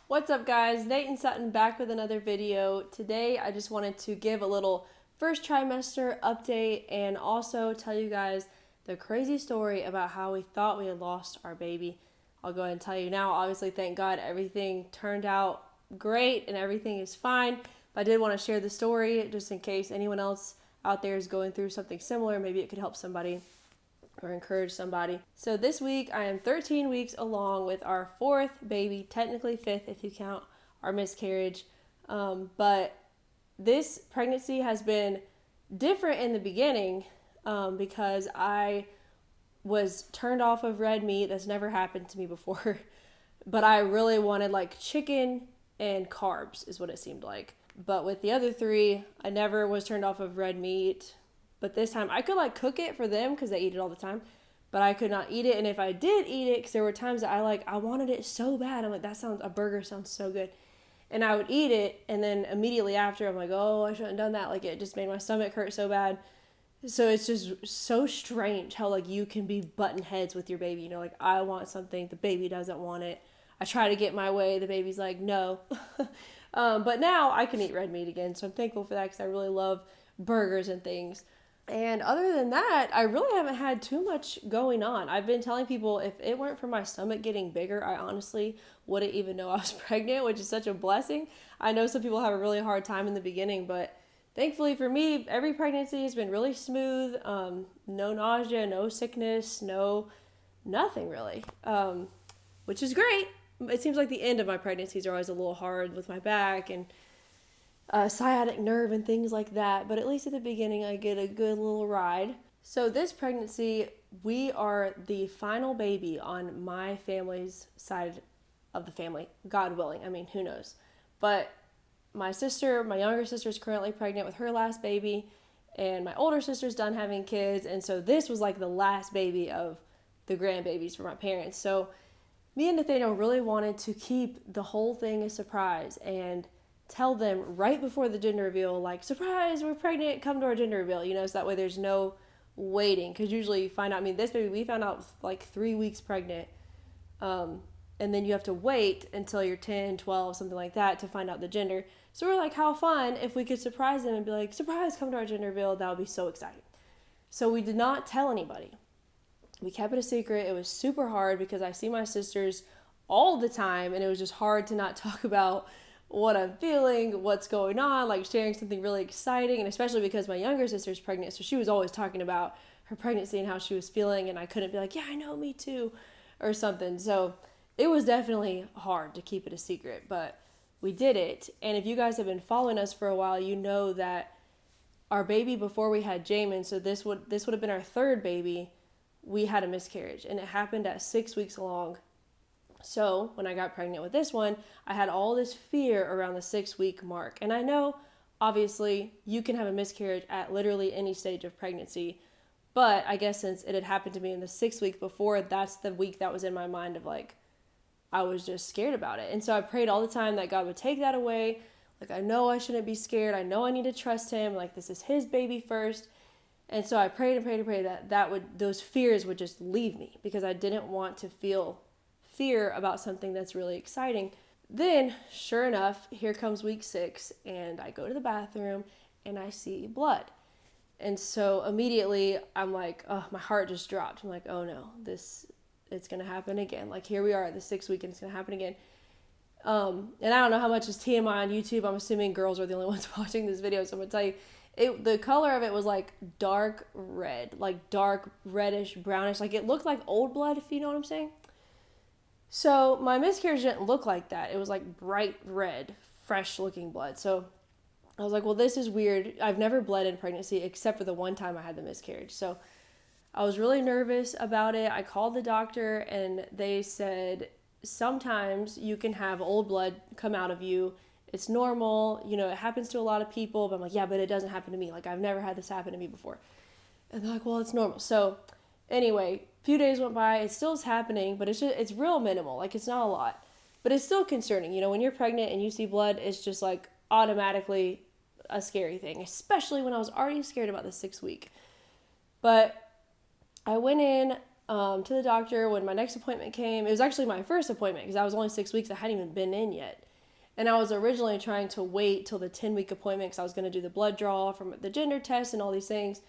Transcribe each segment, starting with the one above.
What's up, guys? Nate and Sutton back with another video. Today I just wanted to give a little first trimester update and also tell you guys the crazy story about how we thought we had lost our baby. I'll go ahead and tell you now. Obviously, thank God everything turned out great and everything is fine. But I did want to share the story just in case anyone else out there is going through something similar. Maybe it could help somebody or encourage somebody. So this week I am 13 weeks along with our fourth baby, technically fifth if you count our miscarriage. But this pregnancy has been different in the beginning because I was turned off of red meat. That's never happened to me before. But I really wanted like chicken and carbs is what it seemed like. But with the other three, I never was turned off of red meat. But this time I could like cook it for them because they eat it all the time, but I could not eat it. And if I did eat it, because there were times that I wanted it so bad. I'm like, a burger sounds so good. And I would eat it. And then immediately after I'm like, oh, I shouldn't have done that. Like it just made my stomach hurt so bad. So it's just so strange how like you can be button heads with your baby. You know, like I want something, the baby doesn't want it. I try to get my way. The baby's like, no. But now I can eat red meat again. So I'm thankful for that because I really love burgers and things. And other than that, I really haven't had too much going on. I've been telling people if it weren't for my stomach getting bigger, I honestly wouldn't even know I was pregnant, which is such a blessing. I know some people have a really hard time in the beginning, but thankfully for me, every pregnancy has been really smooth. No nausea, no sickness, nothing really, which is great. It seems like the end of my pregnancies are always a little hard with my back and sciatic nerve and things like that, but at least at the beginning I get a good little ride. So this pregnancy, we are the final baby on my family's side of the family, God willing. I mean, who knows? But my younger sister is currently pregnant with her last baby, and my older sister's done having kids, and so this was like the last baby of the grandbabies for my parents. So me and Nathaniel really wanted to keep the whole thing a surprise and tell them right before the gender reveal, like, surprise, we're pregnant, come to our gender reveal, so that way there's no waiting. Because usually you find out, this baby, we found out like 3 weeks pregnant. And then you have to wait until you're 10, 12, something like that to find out the gender. So we're like, how fun if we could surprise them and be like, surprise, come to our gender reveal. That would be so exciting. So we did not tell anybody. We kept it a secret. It was super hard because I see my sisters all the time, and it was just hard to not talk about what I'm feeling, what's going on, like sharing something really exciting, and especially because my younger sister's pregnant, so she was always talking about her pregnancy and how she was feeling, and I couldn't be like, yeah, I know, me too, or something. So it was definitely hard to keep it a secret, but we did it. And if you guys have been following us for a while, you know that our baby before we had Jamin, so this would have been our third baby, we had a miscarriage, and it happened at 6 weeks along. So when I got pregnant with this one, I had all this fear around the 6-week mark. And I know, obviously, you can have a miscarriage at literally any stage of pregnancy. But I guess since it had happened to me in the 6th week before, that's the week that was in my mind of like, I was just scared about it. And so I prayed all the time that God would take that away. Like, I know I shouldn't be scared. I know I need to trust him. Like, this is his baby first. And so I prayed and prayed and prayed that those fears would just leave me because I didn't want to feel fear about something that's really exciting. Then, sure enough, here comes week 6, and I go to the bathroom and I see blood. And so immediately I'm like, oh, my heart just dropped. I'm like, oh no, it's going to happen again. Like, here we are at the 6th week and it's going to happen again. And I don't know how much is TMI on YouTube. I'm assuming girls are the only ones watching this video. So I'm going to tell you, the color of it was like dark red, like dark reddish, brownish. Like it looked like old blood, if you know what I'm saying. So my miscarriage didn't look like that. It was like bright red, fresh looking blood. So I was like, well, this is weird. I've never bled in pregnancy except for the one time I had the miscarriage. So I was really nervous about it. I called the doctor and they said, sometimes you can have old blood come out of you. It's normal. It happens to a lot of people. But I'm like, yeah, but it doesn't happen to me. Like, I've never had this happen to me before. And they're like, well, it's normal. So anyway, a few days went by. It still is happening, but it's real minimal. Like, it's not a lot. But it's still concerning. When you're pregnant and you see blood, it's just like automatically a scary thing, especially when I was already scared about the 6th week. But I went in to the doctor when my next appointment came. It was actually my first appointment because I was only 6 weeks. I hadn't even been in yet. And I was originally trying to wait till the 10-week appointment because I was going to do the blood draw from the gender test and all these things.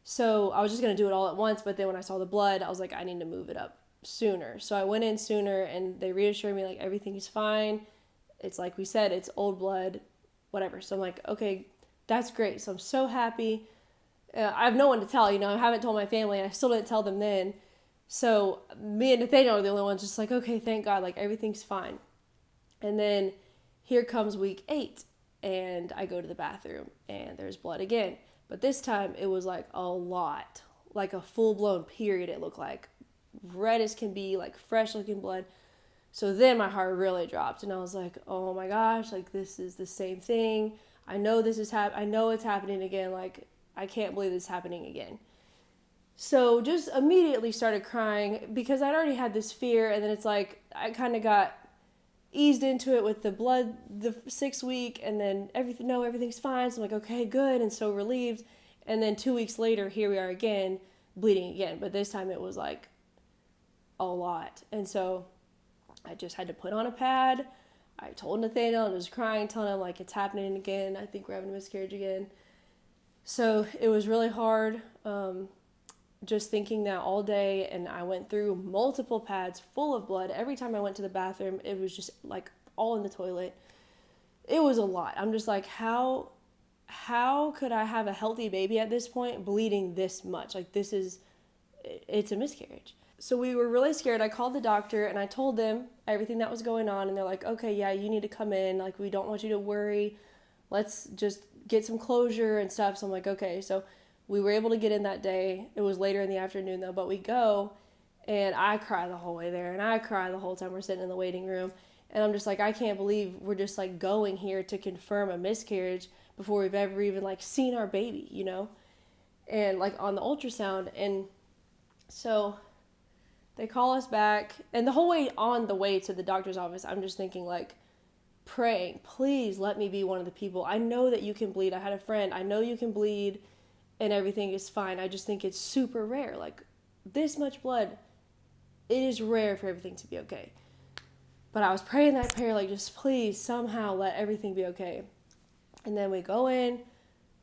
So I was just going to do it all at once. But then when I saw the blood, I was like, I need to move it up sooner. So I went in sooner and they reassured me like everything is fine. It's like we said, it's old blood, whatever. So I'm like, okay, that's great. So I'm so happy. I have no one to tell, I haven't told my family and I still didn't tell them then. So me and Nathaniel are the only ones just like, okay, thank God, like everything's fine. And then here comes week 8 and I go to the bathroom and there's blood again. But this time it was like a lot, like a full-blown period it looked like. Red as can be, like fresh looking blood. So then my heart really dropped and I was like, oh my gosh, like this is the same thing. I know this is I know it's happening again. Like I can't believe this is happening again. So just immediately started crying because I'd already had this fear, and then it's like I kind of got eased into it with the blood the 6th week, and then everything's fine. So I'm like, okay, good, and so relieved. And then 2 weeks later, here we are again, bleeding again. But this time it was like a lot. And so I just had to put on a pad. I told Nathaniel, I was crying, telling him like it's happening again. I think we're having a miscarriage again. So it was really hard. Just thinking that all day, and I went through multiple pads full of blood. Every time I went to the bathroom, it was just like all in the toilet. It was a lot. I'm just like, how could I have a healthy baby at this point bleeding this much? Like it's a miscarriage. So we were really scared. I called the doctor and I told them everything that was going on, and they're like, okay, yeah, you need to come in. Like, we don't want you to worry. Let's just get some closure and stuff. So I'm like, okay. So we were able to get in that day. It was later in the afternoon though, but we go and I cry the whole way there, and I cry the whole time we're sitting in the waiting room. And I'm just like, I can't believe we're just like going here to confirm a miscarriage before we've ever even like seen our baby, and like on the ultrasound. And so they call us back, and the whole way on the way to the doctor's office, I'm just thinking like praying, please let me be one of the people. I know that you can bleed. I had a friend, I know you can bleed and everything is fine. I just think it's super rare. Like this much blood, it is rare for everything to be okay. But I was praying that prayer, like just please somehow let everything be okay. And then we go in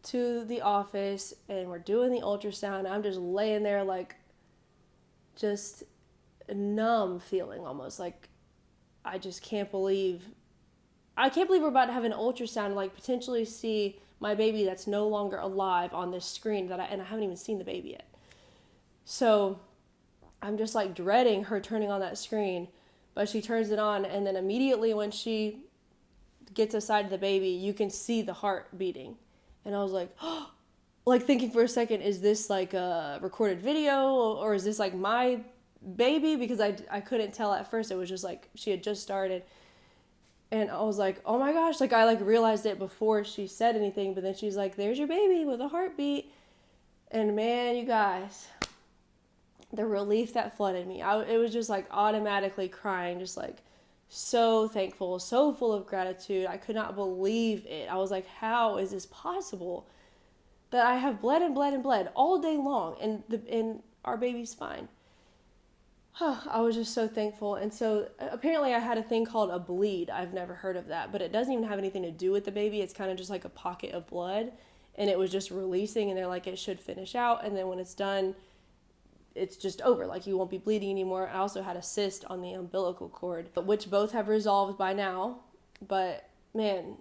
to the office and we're doing the ultrasound. I'm just laying there like just numb feeling almost, like I can't believe we're about to have an ultrasound and like potentially see my baby that's no longer alive on this screen and I haven't even seen the baby yet. So I'm just like dreading her turning on that screen, but she turns it on, and then immediately when she gets aside of the baby, you can see the heart beating. And I was like, oh, like thinking for a second, is this like a recorded video or is this like my baby? Because I couldn't tell at first. It was just like she had just started. And I was like, oh my gosh, like I like realized it before she said anything, but then she's like, there's your baby with a heartbeat. And man, you guys, the relief that flooded me, it was just like automatically crying, just like so thankful, so full of gratitude. I could not believe it. I was like, how is this possible that I have bled and bled and bled all day long and our baby's fine? I was just so thankful. And so apparently I had a thing called a bleed. I've never heard of that, but it doesn't even have anything to do with the baby. It's kind of just like a pocket of blood, and it was just releasing, and they're like, it should finish out. And then when it's done, it's just over. Like you won't be bleeding anymore. I also had a cyst on the umbilical cord, which both have resolved by now. But man,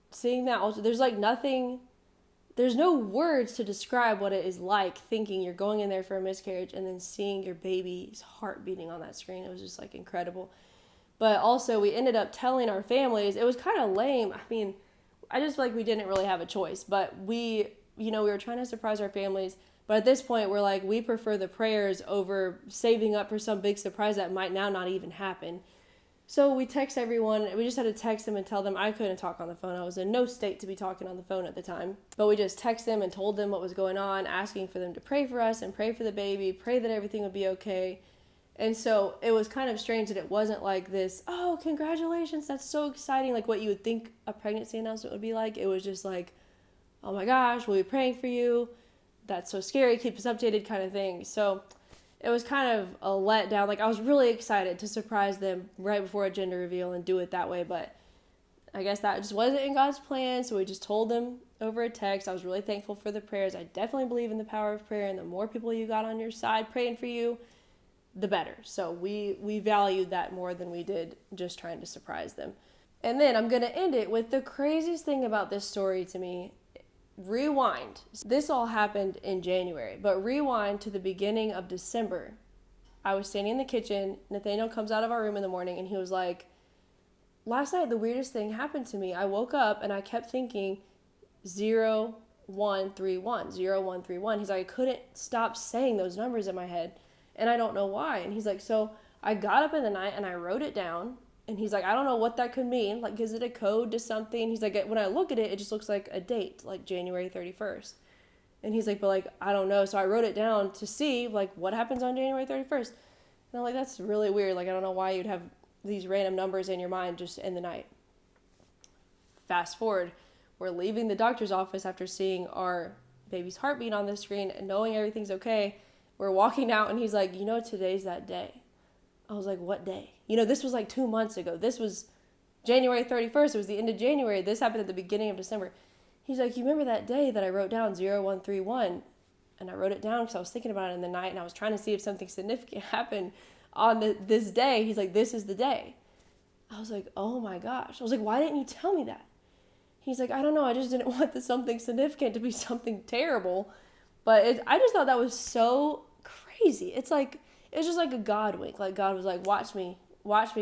seeing that also, there's no words to describe what it is like thinking you're going in there for a miscarriage and then seeing your baby's heart beating on that screen. It was just like incredible. But also we ended up telling our families. It was kind of lame. I mean, I just feel like we didn't really have a choice, but we were trying to surprise our families. But at this point, we're like, we prefer the prayers over saving up for some big surprise that might now not even happen. So we text everyone. We just had to text them and tell them. I couldn't talk on the phone. I was in no state to be talking on the phone at the time. But we just text them and told them what was going on, asking for them to pray for us and pray for the baby, pray that everything would be okay. And so it was kind of strange that it wasn't like this, oh, congratulations, that's so exciting, like what you would think a pregnancy announcement would be like. It was just like, oh my gosh, we'll be praying for you. That's so scary. Keep us updated kind of thing. So it was kind of a letdown. Like, I was really excited to surprise them right before a gender reveal and do it that way, but I guess that just wasn't in God's plan, so we just told them over a text. I was really thankful for the prayers. I definitely believe in the power of prayer, and the more people you got on your side praying for you, the better. So we valued that more than we did just trying to surprise them. And then I'm going to end it with the craziest thing about this story to me. Rewind. This all happened in January, but rewind to the beginning of December. I was standing in the kitchen. Nathaniel comes out of our room in the morning, and he was like, last night the weirdest thing happened to me. I woke up and I kept thinking 0131, 0131. He's like, I couldn't stop saying those numbers in my head, and I don't know why. And he's like, so I got up in the night and I wrote it down. And he's like, I don't know what that could mean. Like, is it a code to something? He's like, when I look at it, it just looks like a date, like January 31st. And he's like, but like, I don't know. So I wrote it down to see like what happens on January 31st. And I'm like, that's really weird. Like, I don't know why you'd have these random numbers in your mind just in the night. Fast forward, we're leaving the doctor's office after seeing our baby's heartbeat on the screen and knowing everything's okay. We're walking out and he's like, you know, today's that day. I was like, what day? You know, this was like 2 months ago. This was January 31st. It was the end of January. This happened at the beginning of December. He's like, you remember that day that I wrote down 0131? And I wrote it down because I was thinking about it in the night and I was trying to see if something significant happened on this day. He's like, this is the day. I was like, oh my gosh. I was like, why didn't you tell me that? He's like, I don't know. I just didn't want the something significant to be something terrible. But I just thought that was so crazy. It's just like a God wink. Like, God was like, watch me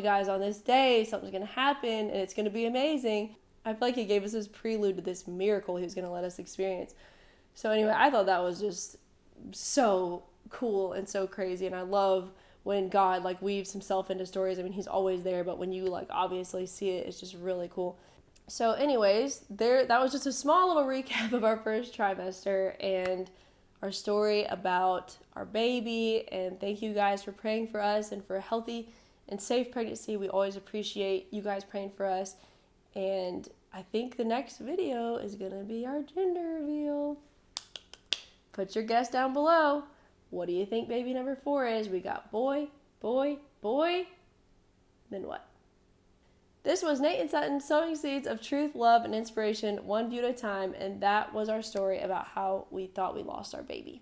guys, on this day, something's going to happen and it's going to be amazing. I feel like he gave us this prelude to this miracle he was going to let us experience. So anyway, I thought that was just so cool and so crazy. And I love when God like weaves himself into stories. I mean, he's always there, but when you like obviously see it, it's just really cool. So anyways, that was just a small little recap of our first trimester and our story about our baby. And thank you guys for praying for us and for a healthy and safe pregnancy. We always appreciate you guys praying for us. And I think the next video is going to be our gender reveal. Put your guess down below. What do you think baby number 4 is? We got boy, boy, boy. Then what? This was Nate and Sutton sowing seeds of truth, love, and inspiration one view at a time, and that was our story about how we thought we lost our baby.